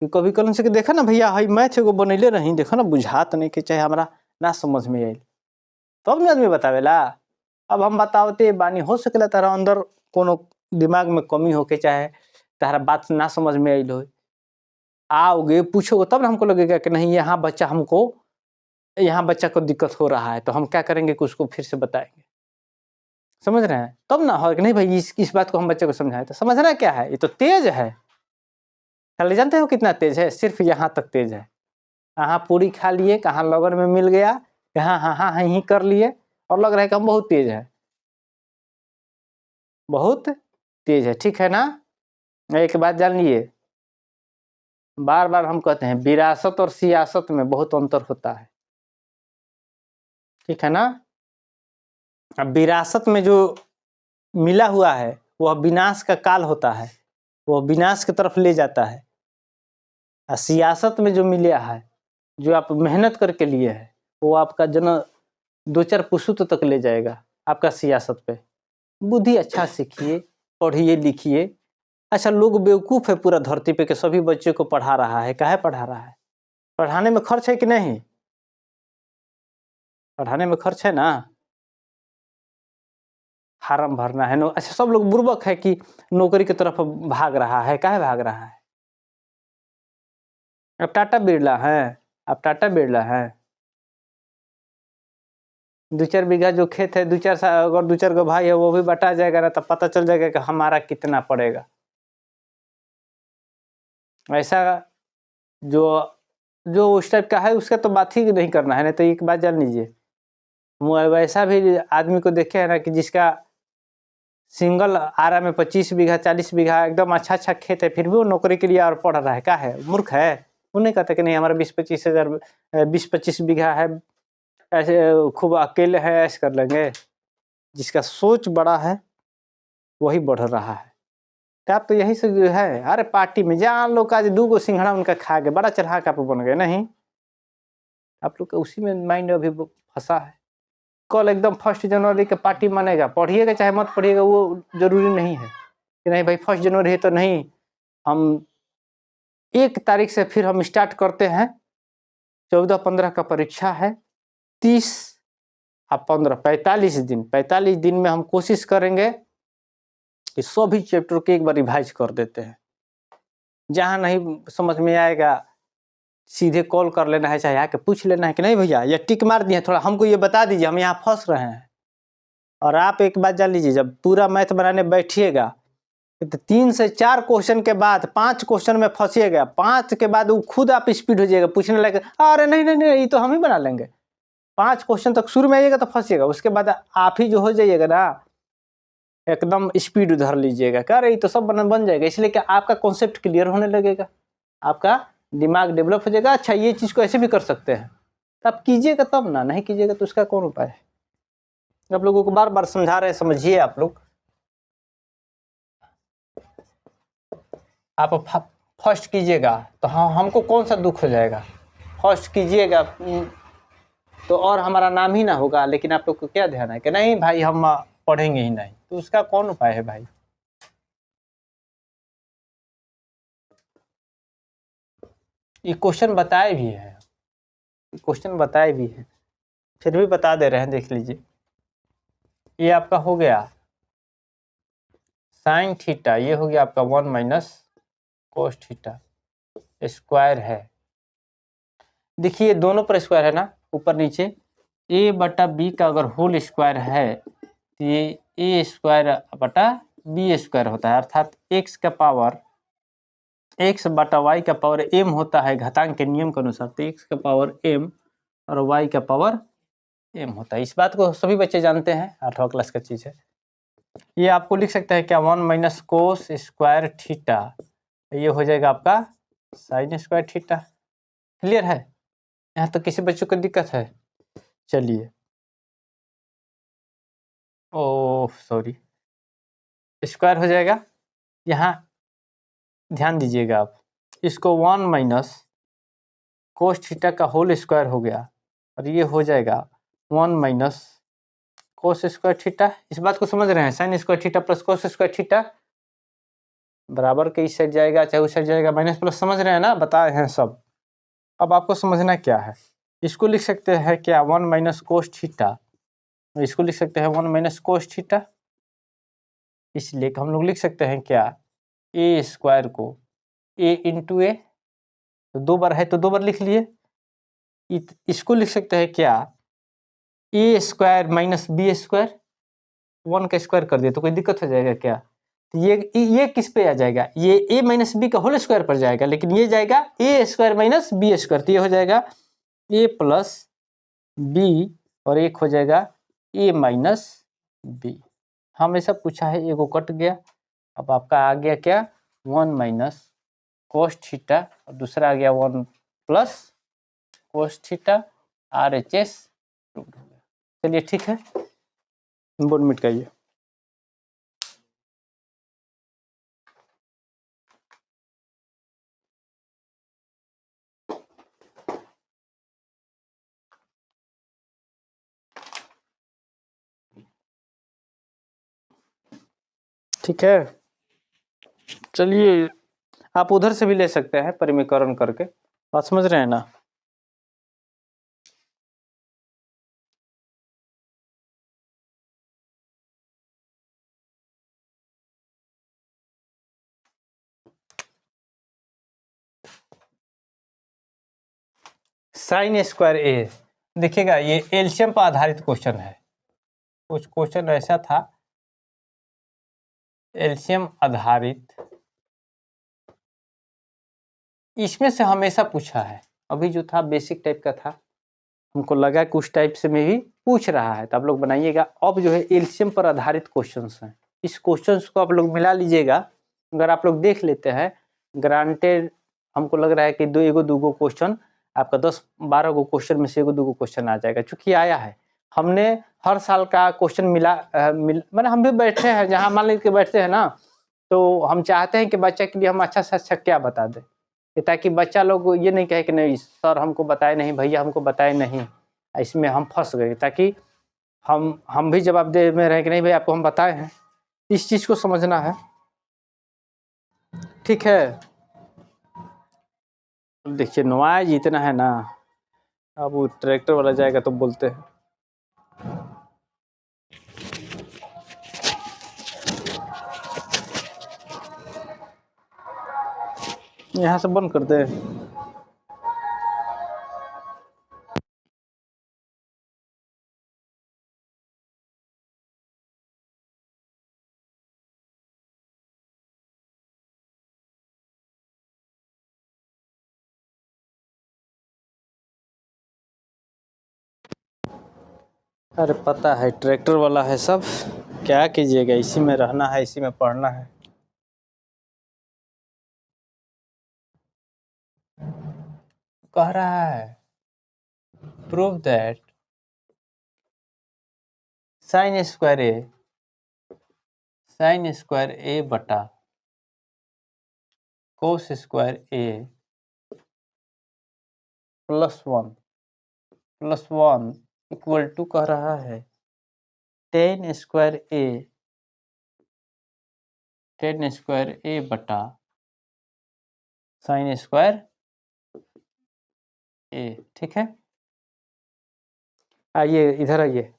कि कभी कल से देखा ना भैया हई मैथ एगो बनैले रही, देखो ना बुझात नहीं कि चाहे हमारा ना समझ में आयल, तब ना आदमी बतावेला। अब हम बतावते बानी, हो सकेला तारा अंदर कोनो दिमाग में कमी होके, चाहे तारा बात ना समझ में आयल हो, आओगे पूछोगे तब ना हमको लगेगा कि नहीं यहाँ बच्चा को दिक्कत हो रहा है, तो हम क्या करेंगे कि उसको फिर से बताएंगे। समझ रहे हैं? तब ना हो कि नहीं भाई इस बात को हम बच्चे को समझाएं, तो समझना क्या है, ये तो तेज है। खाली जानते हो कितना तेज है? सिर्फ यहाँ तक तेज है, कहाँ पूरी खा लिए, कहाँ लगन में मिल गया, कहाँ हाँ हाँ ही कर लिए, और लग रहा है कि हम बहुत तेज है, बहुत तेज है। ठीक है ना? एक बात जान लिए, बार बार हम कहते हैं विरासत और सियासत में बहुत अंतर होता है। ठीक है ना? अब विरासत में जो मिला हुआ है वह विनाश का काल होता है, वह विनाश की तरफ ले जाता है। और सियासत में जो मिला है, जो आप मेहनत करके लिए है, वो आपका जन 2-4 पुश्त तक ले जाएगा आपका सियासत पे। बुद्धि अच्छा सीखिए, पढ़िए लिखिए। अच्छा लोग बेवकूफ़ है पूरा धरती पे कि सभी बच्चे को पढ़ा रहा है, काहे पढ़ा रहा है? पढ़ाने में खर्च है कि नहीं? पढ़ाने में खर्च है ना? फार्म भरना है, अच्छा सब लोग बुर्बक है कि नौकरी की तरफ भाग रहा है, काहे भाग रहा है? अब टाटा बिरला है, अब टाटा बिरला है, 2-4 बीघा जो खेत है, 2-4 अगर 2-4 गो भाई है, वो भी बटा जाएगा ना, तब पता चल जाएगा कि हमारा कितना पड़ेगा। ऐसा जो जो उस टाइप का है उसका तो बात ही नहीं करना है। नहीं तो एक बात जान लीजिए, वैसा भी आदमी को देखे है ना कि जिसका सिंगल आरा में 25 बीघा 40 बीघा एकदम अच्छा खेत है, फिर भी वो नौकरी के लिए और पढ़ रहा है। क्या है, मूर्ख है? वो नहीं कहते कि नहीं हमारा 20-25 बीघा है, ऐसे खूब अकेले है, ऐसे कर लेंगे। जिसका सोच बड़ा है वही बढ़ रहा है। तो आप तो यही से जो है, अरे पार्टी में जान लोग आज 2 गो सिंघड़ा उनका खा गए, बड़ा चढ़ा के आप बन गए। नहीं, आप लोग का उसी में माइंड अभी फंसा है। कल एकदम 1 जनवरी का पार्टी मानेगा, पढ़िएगा चाहे मत पढ़िएगा वो जरूरी नहीं है कि नहीं भाई 1 जनवरी है तो नहीं, हम 1 तारीख से फिर हम स्टार्ट करते हैं। 14-15 का परीक्षा है, 30 और 15 45 दिन में हम कोशिश करेंगे कि सभी चैप्टर को एक बार रिवाइज कर देते हैं। जहाँ नहीं समझ में आएगा सीधे कॉल कर लेना है, चाहे आके पूछ लेना है कि नहीं भैया ये टिक मार दिए, थोड़ा हमको ये बता दीजिए, हम यहाँ फंस रहे हैं। और आप एक बात जान लीजिए, जब पूरा मैथ बनाने बैठिएगा तो 3 से 4 क्वेश्चन के बाद 5 क्वेश्चन में फंसिएगा, 5 के बाद वो खुद आप स्पीड हो जाएगा, पूछने लगे अरे नहीं नहीं नहीं ये तो हम ही बना लेंगे। 5 क्वेश्चन तक शुरू में आइएगा तो फंसिएगा, उसके बाद आप ही जो हो जाइएगा ना, एकदम स्पीड उधर लीजिएगा, क्या रही तो सब बन जाएगा। इसलिए कि आपका कॉन्सेप्ट क्लियर होने लगेगा, आपका दिमाग डेवलप हो जाएगा। अच्छा ये चीज़ को ऐसे भी कर सकते हैं, तो आप कीजिएगा तब ना, नहीं कीजिएगा तो उसका कौन उपाय है। आप लोगों को बार बार समझा रहे हैं, समझिए। आप लोग आप फर्स्ट कीजिएगा तो हाँ हमको कौन सा दुख हो जाएगा, फर्स्ट कीजिएगा तो और हमारा नाम ही ना होगा। लेकिन आप लोग को क्या ध्यान है कि नहीं भाई हम पढ़ेंगे ही नहीं, तो उसका कौन उपाय है भाई। ये क्वेश्चन बताए भी है, फिर भी बता दे रहे हैं, देख लीजिए। ये आपका हो गया साइन थीटा, ये हो गया आपका 1 माइनस कोस थीटा स्क्वायर है। देखिए दोनों पर स्क्वायर है ना, ऊपर नीचे। a बटा b का अगर होल स्क्वायर है तो ये a स्क्वायर बटा b स्क्वायर होता है, अर्थात x का पावर x बटा y का पावर m होता है घातांक के नियम के अनुसार। तो x का पावर m और y का पावर m होता है। इस बात को सभी बच्चे जानते हैं, 8वां क्लास का चीज़ है। ये आपको लिख सकता है क्या, 1 माइनस कोस स्क्वायर थीटा, ये हो जाएगा आपका साइन स्क्वायर थीटा। क्लियर है? यहाँ तो किसी बच्चों को दिक्कत है? चलिए, ओह सॉरी, स्क्वायर हो जाएगा। यहाँ ध्यान दीजिएगा आप, इसको 1 माइनस कोस थीटा का होल स्क्वायर हो गया, और ये हो जाएगा 1 माइनस कोस स्क्वायर थीटा। इस बात को समझ रहे हैं, sign square theta plus cos square theta बराबर के इस साइड जाएगा चाहे उस साइड जाएगा, माइनस प्लस समझ रहे हैं ना, बताए हैं सब। अब आपको समझना क्या है, इसको लिख सकते हैं क्या 1 माइनस कोस थीटा, इसको लिख सकते हैं 1 माइनस कोस थीटा। इसलिए हम लोग लिख सकते हैं क्या, ए स्क्वायर को ए इंटू ए, तो 2 बार है तो 2 बार लिख लिए। इसको लिख सकते हैं क्या, ए स्क्वायर माइनस बी स्क्वायर, 1 का स्क्वायर कर दिया तो कोई दिक्कत हो जाएगा क्या। तो ये किस पे आ जाएगा, ये a माइनस बी का होल स्क्वायर पर जाएगा, लेकिन ये जाएगा A square minus B square, तो ये हो जाएगा a प्लस बी और एक हो जाएगा a माइनस बी। हमेशा पूछा है, एगो कट गया। अब आपका आ गया क्या, 1 माइनस कोस थीटा और दूसरा आ गया 1 प्लस कोस थीटा RHS। चलिए ठीक है, बोर्ड मिटाइए। ठीक है, चलिए आप उधर से भी ले सकते हैं परिमीकरण करके, बात समझ रहे हैं ना। साइन स्क्वायर ए, देखिएगा ये एलसीएम पर आधारित क्वेश्चन है। कुछ क्वेश्चन ऐसा था एलसीएम आधारित, इसमें से हमेशा पूछा है अभी जो था बेसिक टाइप का था, हमको लगा कि उस टाइप से में भी पूछ रहा है, तो आप लोग बनाइएगा। अब जो है एलसीएम पर आधारित क्वेश्चंस हैं, इस क्वेश्चंस को आप लोग मिला लीजिएगा। अगर आप लोग देख लेते हैं, ग्रांटेड हमको लग रहा है कि एगो दूगो क्वेश्चन आपका 10-12 गो क्वेश्चन में से एगो दूगो क्वेश्चन आ जाएगा, चूंकि आया है। हमने हर साल का क्वेश्चन मैंने हम भी बैठे हैं जहाँ मान लीजिए बैठते हैं ना, तो हम चाहते हैं कि बच्चे के लिए हम अच्छा से अच्छा क्या बता दें, ताकि बच्चा लोग ये नहीं कहे कि नहीं सर हमको बताए नहीं, भैया हमको बताए नहीं, इसमें हम फंस गए। ताकि हम भी जवाबदेह में रहे कि नहीं भाई आपको हम बताए हैं, इस चीज़ को समझना है। ठीक है, देखिए नॉइज इतना है ना, अब वो ट्रैक्टर वाला जाएगा तो बोलते हैं। यहाँ से बंद कर दे। अरे पता है ट्रैक्टर वाला है सब, क्या कीजिएगा, इसी में रहना है, इसी में पढ़ना है। कह रहा है prove that sine square A बटा cos square A plus one equal to कह रहा है टेन स्क्वायर ए बटा साइन स्क्वायर ए। ठीक है, आइए इधर आइए,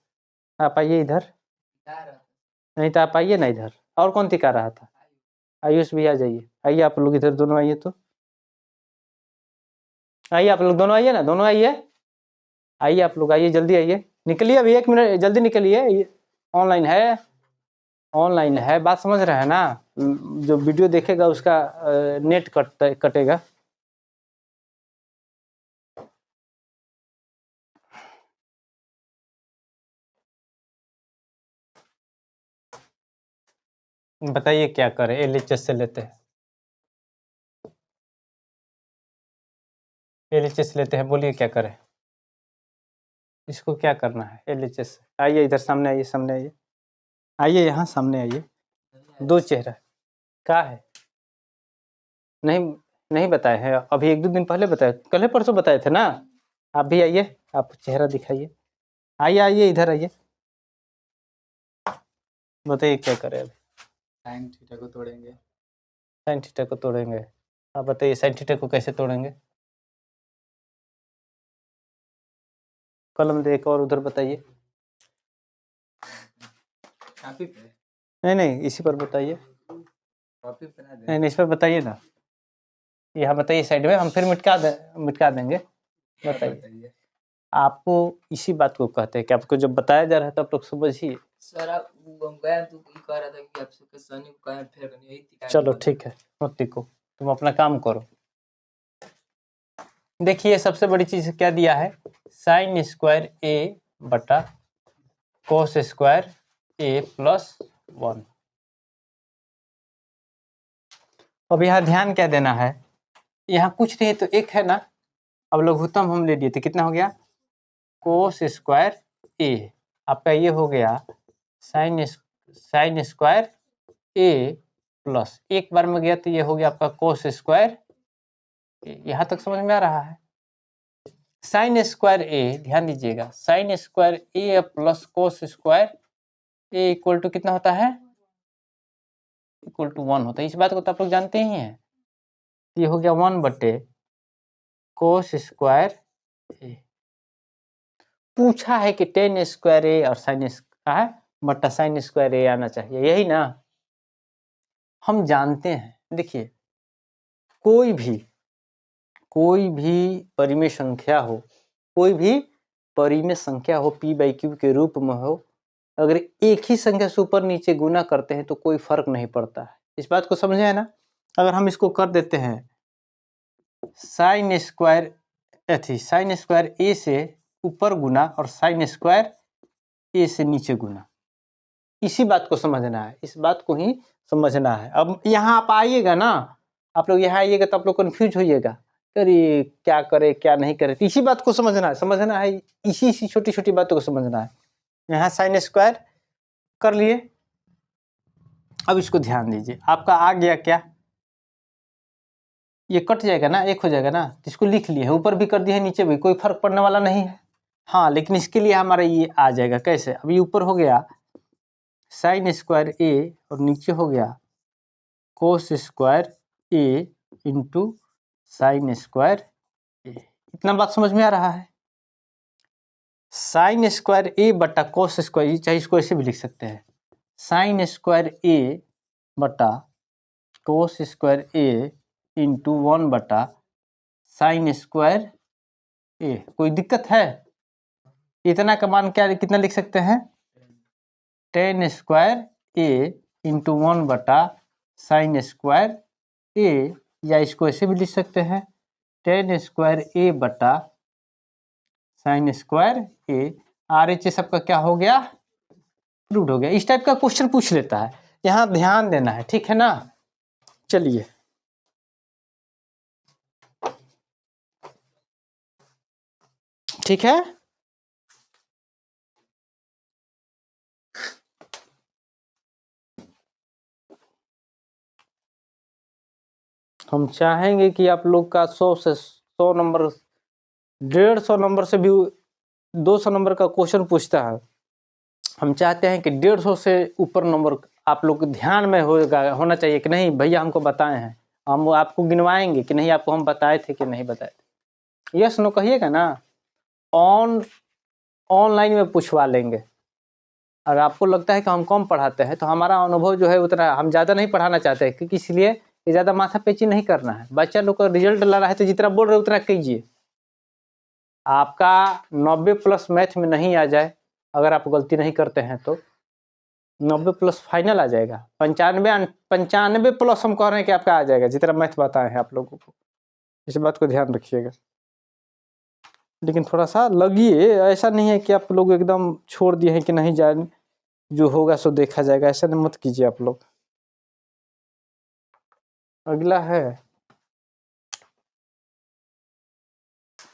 आप आइए इधर, नहीं तो आप आइए ना इधर। और कौन दिखा रहा था? आयुष भी आ जाइए, आइए आप लोग इधर दोनों आइए, तो आइए आप लोग दोनों आइए ना, दोनों आइए, आइए आप लोग आइए, जल्दी आइए, निकलिए अभी 1 मिनट जल्दी निकलिए, ऑनलाइन है, बात समझ रहे हैं ना? जो वीडियो देखेगा उसका नेट कटेगा। बताइए क्या करें, एलएचएस से लेते हैं, एलएचएस लेते हैं, बोलिए क्या करें, इसको क्या करना है एलएचएस से? आइए इधर सामने आइए, सामने आइए, आइए यहाँ सामने आइए। दो चेहरा क्या है? नहीं नहीं बताए हैं अभी, 1-2 दिन पहले बताए, कल परसों बताए थे ना। आप भी आइए, आप चेहरा दिखाइए, आइए आइए इधर आइए, बताइए क्या करें अभी। साइन थीटा को तोड़ेंगे, साइन थीटा को तोड़ेंगे, आप बताइए साइन थीटा को कैसे तोड़ेंगे? कलम दे एक और उधर बताइए, कॉपी पे नहीं इसी पर बताइए, कॉपी पे नहीं इस पर बताइए ना, यहाँ बताइए साइड में, हम फिर मिटका देंगे। बताइए, आपको इसी बात को कहते हैं कि आपको जब बताया जा रहा है तो आप लोग समझिए। सर आप गया तो कह रहा था कि आप सबके सनी को कहें फिर नहीं, चलो ठीक है मत टिको, तुम अपना काम करो। देखिए सबसे बड़ी चीज क्या दिया है, साइन स्क्वायर ए बटा कोस स्क्वायर ए प्लस 1। अब यहाँ ध्यान क्या देना है, यहाँ कुछ नहीं तो एक है ना, अब लघुत्तम हम ले लिए थे, कितना हो गया कोस स्क्वायर ए, आपका ये हो गया साइन स्क्वायर ए प्लस, एक बार में गया तो ये हो गया आपका कोस स्क्वायर, यहाँ तक समझ में आ रहा है। साइन स्क्वायर ए, ध्यान दीजिएगा, sine square A plus cos square A equal to कितना होता है, इक्वल टू 1 होता है, इस बात को तो आप लोग जानते ही हैं। ये हो गया 1 बटे कोस स्क्वायर ए। पूछा है कि टेन स्क्वायर ए और साइन स्क्वायर बटा साइन स्क्वायर ए आना चाहिए, यही ना हम जानते हैं। देखिए कोई भी परिमेय संख्या हो, कोई भी परिमेय संख्या हो p/q के रूप में हो, अगर एक ही संख्या से ऊपर नीचे गुना करते हैं तो कोई फर्क नहीं पड़ता है, इस बात को समझे है ना। अगर हम इसको कर देते हैं साइन स्क्वायर थी साइन स्क्वायर ए से ऊपर गुना और साइन स्क्वायर ए से नीचे गुना। इसी बात को समझना है, इस बात को ही समझना है। अब यहाँ आप आइएगा ना, आप लोग यहाँ आइएगा तो आप लोग कन्फ्यूज होइएगा, अरे क्या करे क्या नहीं करे। तो इसी बात को समझना है, इसी छोटी छोटी बातों को समझना है। यहाँ साइन स्क्वायर कर लिए। अब इसको ध्यान दीजिए, आपका आ गया क्या, ये कट जाएगा ना, एक हो जाएगा ना, तो इसको लिख लिए, ऊपर भी कर दिया है नीचे भी, कोई फर्क पड़ने वाला नहीं है। हाँ, लेकिन इसके लिए हमारा ये आ जाएगा कैसे, अभी ऊपर हो गया साइन स्क्वायर ए और नीचे हो गया कोस स्क्वायर ए इंटू साइन स्क्वायर ए। इतना बात समझ में आ रहा है। साइन स्क्वायर ए बटा कोस स्क्वायर, चाहे इसको ऐसे भी लिख सकते हैं, साइन स्क्वायर ए बटा कोस स्क्वायर ए इंटू 1 बटा साइन स्क्वायर ए। कोई दिक्कत है? इतना का मान क्या कितना लिख सकते हैं, टेन स्क्वायर ए इंटू 1 बटा साइन स्क्वायर ए, या इसको ऐसे भी लिख सकते हैं टेन स्क्वायर ए बटा साइन स्क्वायर ए। आर एच सबका क्या हो गया, प्रूव्ड हो गया। इस टाइप का क्वेश्चन पूछ लेता है, यहाँ ध्यान देना है, ठीक है ना। चलिए ठीक है, हम चाहेंगे कि आप लोग का 100 से 100 नंबर, 150 नंबर से भी 200 नंबर का क्वेश्चन पूछता है। हम चाहते हैं कि 150 से ऊपर नंबर आप लोग ध्यान में होना चाहिए कि नहीं भैया हमको बताए हैं, हम आपको गिनवाएंगे कि नहीं आपको हम बताए थे कि नहीं बताए थे। यस नो कहिएगा ना, ऑनलाइन में पूछवा लेंगे। अगर आपको लगता है कि हम कम पढ़ाते हैं तो हमारा अनुभव जो है उतना, हम ज़्यादा नहीं पढ़ाना चाहते हैं, क्योंकि इसलिए ये ज़्यादा माथापेची नहीं करना है। बच्चा लोग का रिजल्ट ला रहा है तो जितना बोल रहे उतना कीजिए। आपका 90 प्लस मैथ में नहीं आ जाए, अगर आप गलती नहीं करते हैं तो 90 प्लस फाइनल आ जाएगा। 95 प्लस हम कह रहे हैं कि आपका आ जाएगा, जितना मैथ बताए हैं आप लोगों को। इस बात को ध्यान रखिएगा। लेकिन थोड़ा सा लगिए, ऐसा नहीं है कि आप लोग एकदम छोड़ दिए हैं कि नहीं जाए, जो होगा सो देखा जाएगा, ऐसा मत कीजिए आप लोग। अगला है,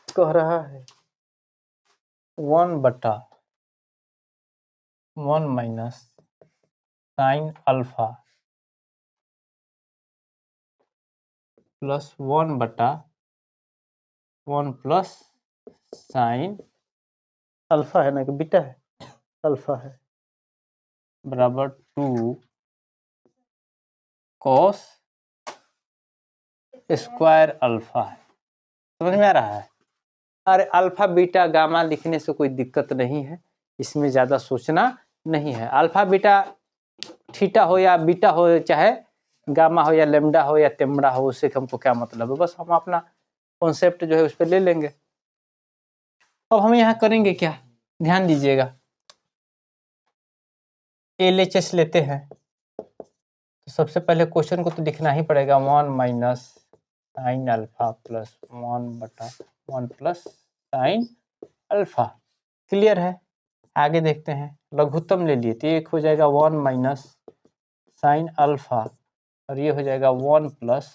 कह रहा है 1 बटा 1 माइनस साइन अल्फा प्लस 1 बटा 1 प्लस साइन अल्फा है ना कि बीटा है, अल्फा है, बराबर 2 कॉस स्क्वायर अल्फा है। समझ में आ रहा है? अरे अल्फा बीटा गामा लिखने से कोई दिक्कत नहीं है, इसमें ज़्यादा सोचना नहीं है। अल्फा बीटा थीटा हो या बीटा हो, चाहे गामा हो या लेमडा हो या तेमड़ा हो, उससे हमको क्या मतलब है, बस हम अपना कॉन्सेप्ट जो है उस पर ले लेंगे। अब हम यहाँ करेंगे क्या, ध्यान दीजिएगा, LHS लेते हैं तो सबसे पहले क्वेश्चन को तो लिखना ही पड़ेगा, 1 माइनस साइन अल्फा प्लस 1 बटा 1 प्लस साइन अल्फा। क्लियर है? आगे देखते हैं, लघुत्तम ले लिए तो एक हो जाएगा 1 माइनस साइन अल्फा और ये हो जाएगा 1 प्लस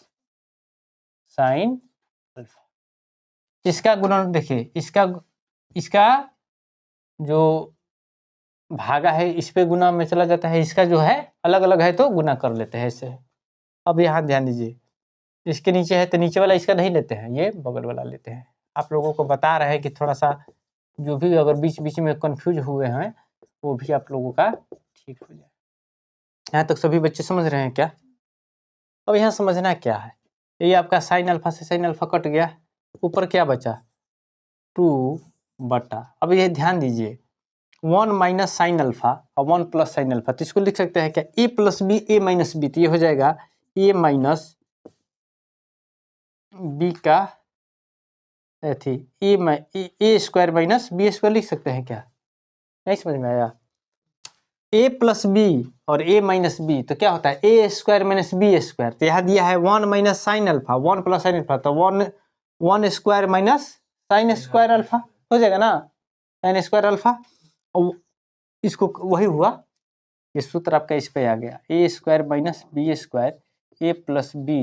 साइन अल्फा। इसका गुणन देखिए, इसका जो भागा है इस पे गुना में चला जाता है, इसका जो है अलग अलग है तो गुना कर लेते हैं ऐसे। अब यहाँ ध्यान दीजिए, इसके नीचे है तो नीचे वाला इसका नहीं लेते हैं, ये बगल वाला लेते हैं। आप लोगों को बता रहे हैं कि थोड़ा सा जो भी अगर बीच बीच में कंफ्यूज हुए हैं वो भी आप लोगों का ठीक हो जाए। यहाँ तक सभी बच्चे समझ रहे हैं क्या? अब यहाँ समझना क्या है, ये आपका साइन अल्फा से साइन अल्फा कट गया, ऊपर क्या बचा 2 बटा, अब ये ध्यान दीजिए 1 माइनस साइन अल्फा और 1 प्लस साइन अल्फा, तो इसको लिख सकते हैं क्या ए प्लस बी ए माइनस बी, तो ये हो जाएगा ए माइनस बी का थी ए स्क्वायर माइनस बी स्क्वायर लिख सकते हैं क्या? नहीं समझ में आया? ए प्लस बी और ए माइनस बी तो क्या होता है A square minus B square. तो यहाँ दिया है 1 minus sine alpha 1 plus sine alpha, तो 1 square minus sine square alpha हो जाएगा ना, साइन स्क्वायर अल्फा। और इसको वही हुआ, ये सूत्र आपका इस पे आ गया, A square minus B square A plus B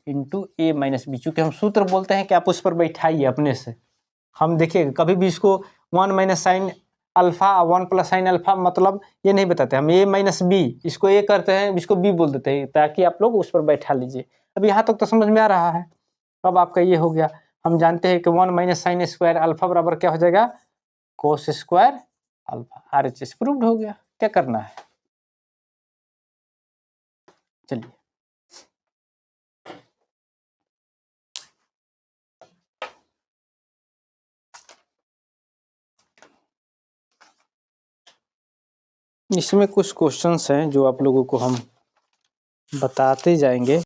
into A minus B. चूंकि हम सूत्र बोलते हैं कि आप उस पर बैठाइए अपने से, हम देखिए कभी भी इसको 1 minus sine alpha 1 plus sine alpha मतलब ये नहीं बताते, हम ए माइनस बी इसको ए करते हैं, इसको बी बोल देते हैं, ताकि आप लोग उस पर बैठा लीजिए। अब यहाँ तक तो समझ में आ रहा है। अब आपका ये हो गया, हम जानते हैं कि 1 माइनस साइन स्क्वायर अल्फा बराबर क्या हो जाएगा, cos square alpha. RHS proved हो गया। क्या करना है, चलिए इसमें कुछ क्वेश्चंस हैं जो आप लोगों को हम बताते जाएंगे।